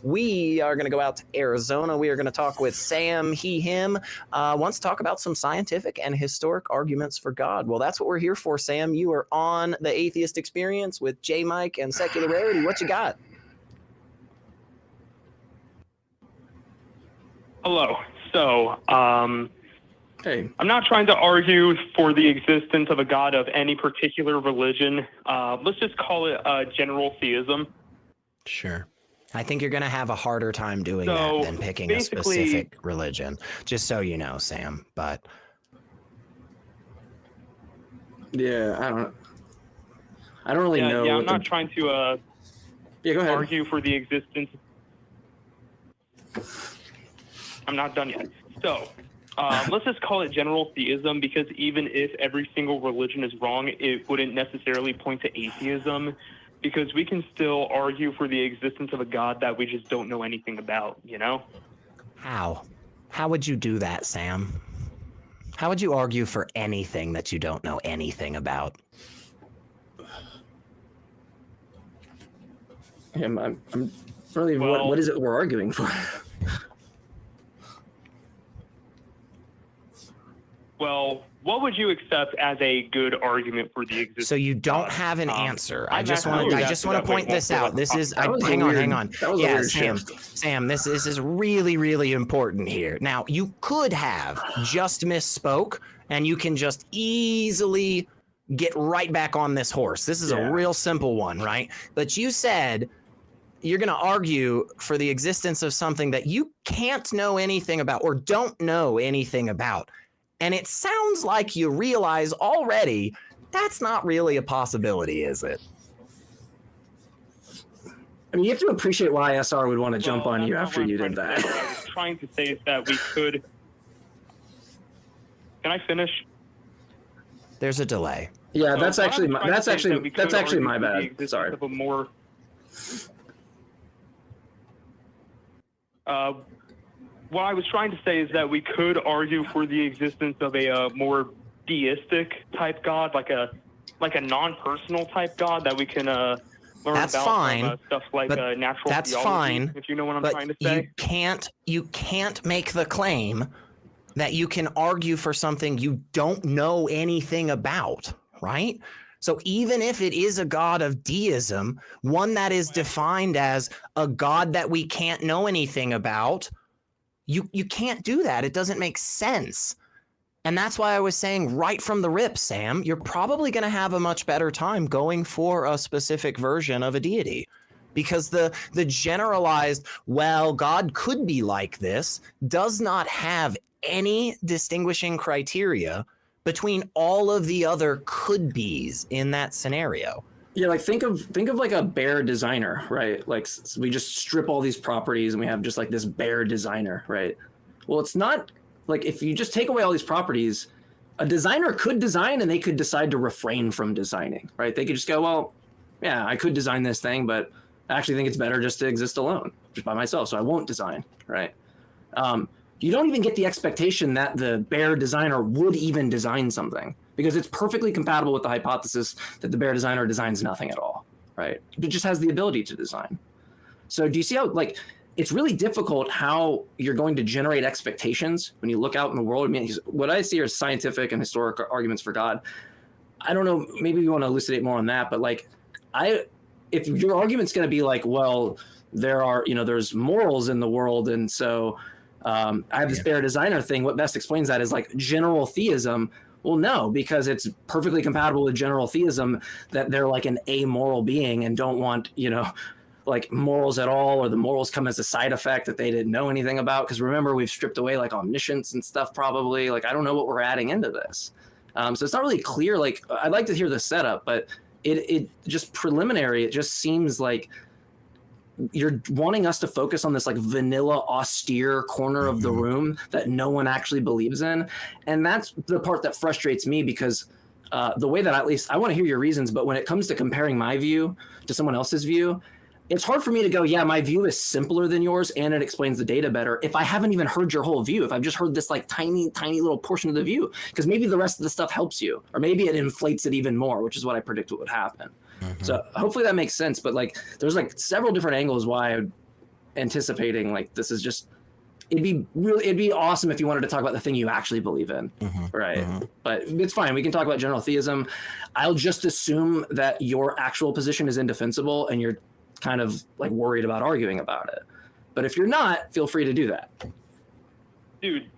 We are going to go out to Arizona. We are going to talk with Sam, he, him, wants to talk about some scientific and historic arguments for God. Well, that's what we're here for, Sam. You are on the Atheist Experience with Jmike and Secular Rarity. What you got? Hello. So, hey, I'm not trying to argue for the existence of a God of any particular religion. Let's just call it general theism. Sure. I think you're going to have a harder time doing that than picking a specific religion, just so you know, Sam. But yeah, I don't really know. Yeah, I'm not trying to go ahead. argue for the existence. I'm not done yet. So, let's just call it general theism, because even if every single religion is wrong, it wouldn't necessarily point to atheism, because we can still argue for the existence of a God that we just don't know anything about, you know? How? How would you do that, Sam? How would you argue for anything that you don't know anything about? I'm really, what is it we're arguing for? Well, what would you accept as a good argument for the existence? So you don't have an answer. I just want to point this out. This is hang on. Yeah, Sam, this is really, really important here. Now, you could have just misspoke, and you can just easily get right back on this horse. This is a real simple one, right? But you said you're going to argue for the existence of something that you can't know anything about or don't know anything about. And it sounds like you realize already that's not really a possibility, is it? I mean, you have to appreciate why SR would want to jump on you after you did that. What I was trying to say is that we could... Can I finish? There's a delay. Yeah, that's actually my bad. Sorry. Of a more, what I was trying to say is that we could argue for the existence of a more deistic type God, like a non-personal type God that we can learn that's about fine, from stuff like natural that's theology, fine, if you know what I'm but trying to say. You can't make the claim that you can argue for something you don't know anything about, right? So even if it is a God of deism, one that is defined as a God that we can't know anything about, you can't do that. It doesn't make sense. And that's why I was saying right from the rip, Sam, you're probably going to have a much better time going for a specific version of a deity, because the generalized, well, God could be like this, does not have any distinguishing criteria between all of the other could be's in that scenario. Yeah, like think of like a bare designer, right? Like we just strip all these properties and we have just like this bare designer, right? Well, it's not like if you just take away all these properties, a designer could design and they could decide to refrain from designing, right? They could just go, well, yeah, I could design this thing, but I actually think it's better just to exist alone, just by myself, so I won't design, right? You don't even get the expectation that the bare designer would even design something, because it's perfectly compatible with the hypothesis that the bare designer designs nothing at all, right? It just has the ability to design. So do you see how, like, it's really difficult how you're going to generate expectations when you look out in the world? I mean, what I see are scientific and historic arguments for God. I don't know, maybe you want to elucidate more on that, but like, if your argument's going to be like, well, there's morals in the world, and so I have this bare designer thing, what best explains that is like general theism. Well, no, because it's perfectly compatible with general theism that they're like an amoral being and don't want, like morals at all, or the morals come as a side effect that they didn't know anything about. Because remember, we've stripped away like omniscience and stuff probably. Like, I don't know what we're adding into this. So it's not really clear. Like, I'd like to hear the setup, but it just preliminary, it just seems like you're wanting us to focus on this like vanilla austere corner of the room that no one actually believes in. And that's the part that frustrates me, because the way that, at least I want to hear your reasons, but when it comes to comparing my view to someone else's view, it's hard for me to go, yeah, my view is simpler than yours and it explains the data better if I haven't even heard your whole view, if I've just heard this like tiny little portion of the view, because maybe the rest of the stuff helps you, or maybe it inflates it even more, which is what I predict would happen. So hopefully that makes sense. But like, there's like several different angles why anticipating like this is just. It'd be awesome if you wanted to talk about the thing you actually believe in, right? But it's fine. We can talk about general theism. I'll just assume that your actual position is indefensible and you're kind of like worried about arguing about it. But if you're not, feel free to do that. Dude.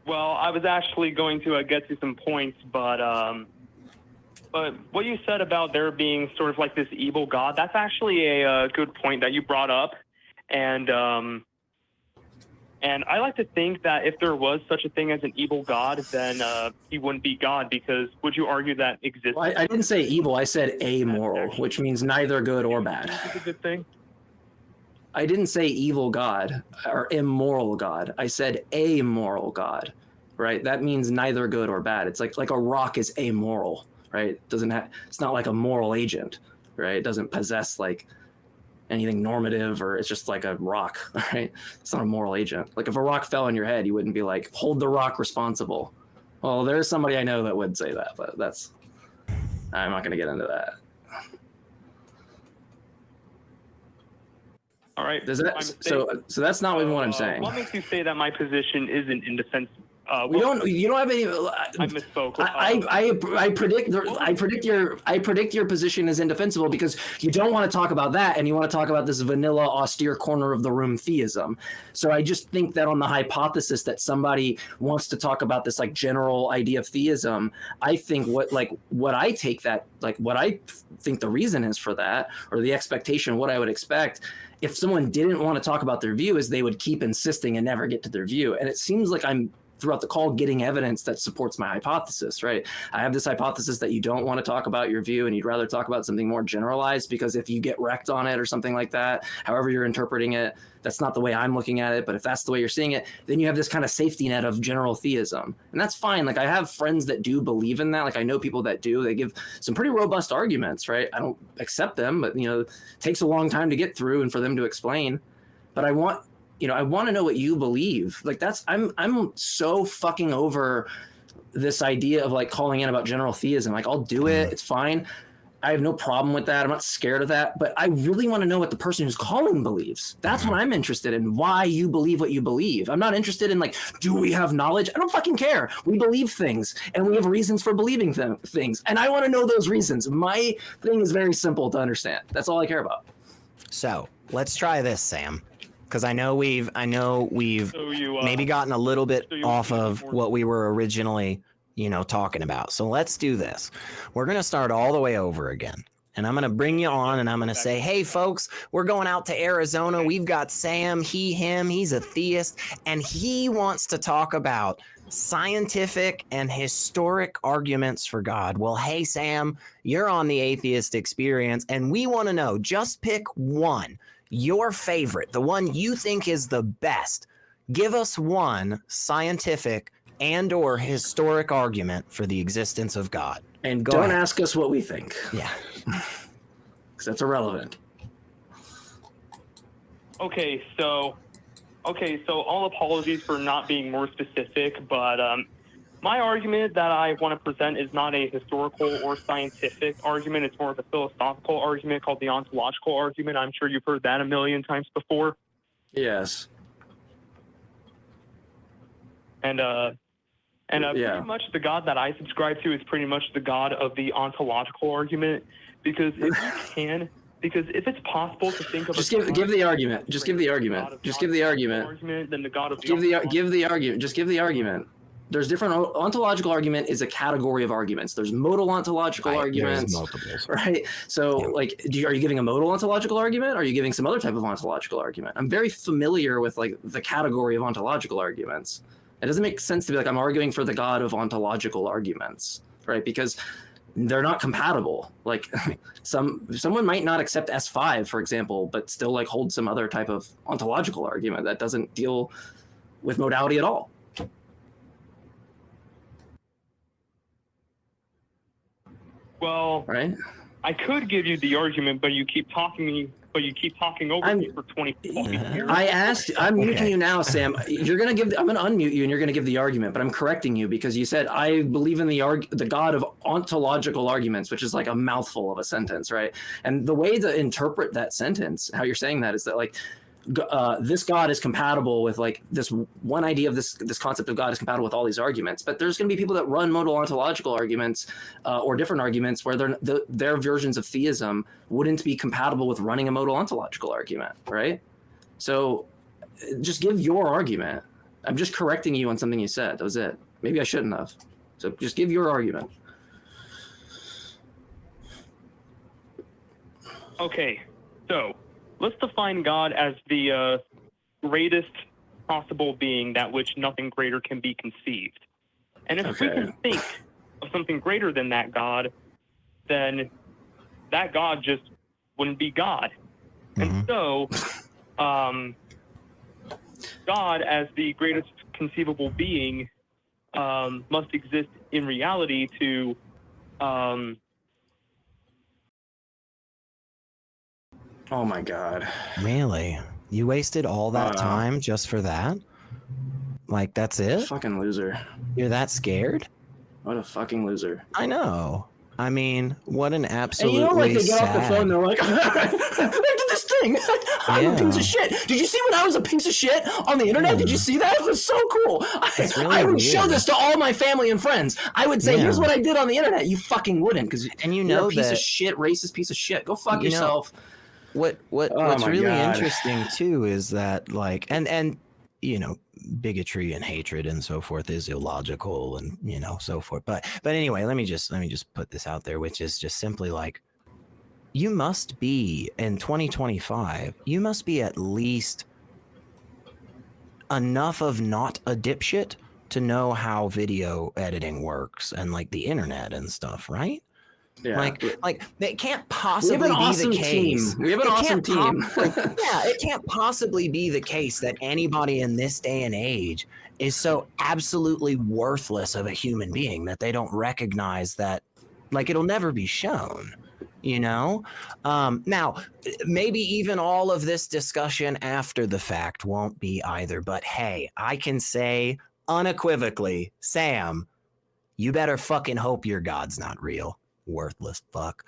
Well, I was actually going to get to some points, but what you said about there being sort of like this evil God, that's actually a good point that you brought up. And I like to think that if there was such a thing as an evil God, then he wouldn't be God, because would you argue that exists? Well, I didn't say evil. I said amoral, which means neither good or bad. It's a good thing. I didn't say evil God or immoral God. I said amoral God, right? That means neither good or bad. It's like a rock is amoral. Right? It's not like a moral agent, right? It doesn't possess like anything normative, or it's just like a rock, right? It's not a moral agent. Like if a rock fell on your head, you wouldn't be like, hold the rock responsible. Well, there's somebody I know that would say that, but I'm not going to get into that. All right. So that's not even what I'm saying. What makes you say that my position isn't indefensible? You don't have any. I misspoke. I predict your position is indefensible because you don't want to talk about that, and you want to talk about this vanilla, austere corner of the room theism. So I just think that on the hypothesis that somebody wants to talk about this like general idea of theism, I think what I think the reason is for that, or the expectation, what I would expect. If someone didn't want to talk about their view, is they would keep insisting and never get to their view. And it seems like I'm throughout the call getting evidence that supports my hypothesis, right? I have this hypothesis that you don't want to talk about your view and you'd rather talk about something more generalized, because if you get wrecked on it or something like that, however you're interpreting it, that's not the way I'm looking at it. But if that's the way you're seeing it, then you have this kind of safety net of general theism. And that's fine. Like I have friends that do believe in that. Like I know people that do. They give some pretty robust arguments, right? I don't accept them, but it takes a long time to get through and for them to explain. But I want to know what you believe. Like I'm so fucking over this idea of like calling in about general theism. Like I'll do it. It's fine. I have no problem with that. I'm not scared of that, but I really want to know what the person who's calling believes. That's what I'm interested in. Why you believe what you believe. I'm not interested in like, do we have knowledge? I don't fucking care. We believe things and we have reasons for believing things. And I want to know those reasons. My thing is very simple to understand. That's all I care about. So let's try this, Sam. Because I know we've maybe gotten a little bit off of what we were originally, talking about. So let's do this. We're going to start all the way over again. And I'm going to bring you on and I'm going to say, hey, folks, we're going out to Arizona. We've got Sam, he's a theist, and he wants to talk about scientific and historic arguments for God. Well, hey, Sam, you're on the Atheist Experience, and we want to know, just pick one. Your favorite, the one you think is the best. Give us one scientific and or historic argument for the existence of God. And don't ask us what we think. Yeah. Because that's irrelevant. Okay, so all apologies for not being more specific, but my argument that I want to present is not a historical or scientific argument. It's more of a philosophical argument called the Ontological Argument. I'm sure you've heard that a million times before. Yes. And pretty much the God that I subscribe to is pretty much the God of the Ontological Argument, because if it's possible to think of give the argument. Just give the argument. Then the God of give the argument. Just give the argument. There's different ontological argument is a category of arguments. There's modal ontological arguments, right? So are you giving a modal ontological argument? Or are you giving some other type of ontological argument? I'm very familiar with like the category of ontological arguments. It doesn't make sense to be like, I'm arguing for the God of ontological arguments, right? Because they're not compatible. Like someone might not accept S5, for example, but still like hold some other type of ontological argument that doesn't deal with modality at all. Well, right. I could give you the argument, but you keep talking over me for 20 fucking years. I'm muting Okay. you now, Sam. I'm gonna unmute you and you're gonna give the argument, but I'm correcting you because you said I believe in the God of ontological arguments, which is like a mouthful of a sentence, right? And the way to interpret that sentence, how you're saying that, is that like this God is compatible with like this one idea of this concept of God is compatible with all these arguments, but there's going to be people that run modal ontological arguments or different arguments where their versions of theism wouldn't be compatible with running a modal ontological argument, right? So just give your argument. I'm just correcting you on something you said. That was it. Maybe I shouldn't have. So just give your argument. Okay, so let's define God as the greatest possible being, that which nothing greater can be conceived. And if we can think of something greater than that God, then that God just wouldn't be God. And so, God as the greatest conceivable being must exist in reality to Oh my God. Really? You wasted all that time just for that? Like, that's it? Fucking loser. You're that scared? What a fucking loser. I know. I mean, what an And absolutely you know, like, they get sad... off the phone, they're like, I did this thing. I'm a piece of shit. Did you see when I was a piece of shit on the internet? Did you see that? It was so cool. I would show this to all my family and friends. I would say, here's what I did on the internet. You fucking wouldn't, because you're a piece of shit, racist piece of shit. Go fuck yourself. What's really interesting too is that, like, and you know, bigotry and hatred and so forth is illogical and, you know, so forth. But anyway, let me just put this out there, which is just simply like, you must be in 2025, you must be at least enough of not a dipshit to know how video editing works and like the internet and stuff, right? Yeah. Like it can't possibly be the case. We have an awesome team. It can't possibly be the case that anybody in this day and age is so absolutely worthless of a human being that they don't recognize that, like, it'll never be shown, you know? Now, maybe even all of this discussion after the fact won't be either, but hey, I can say unequivocally, Sam, you better fucking hope your God's not real. Worthless fuck.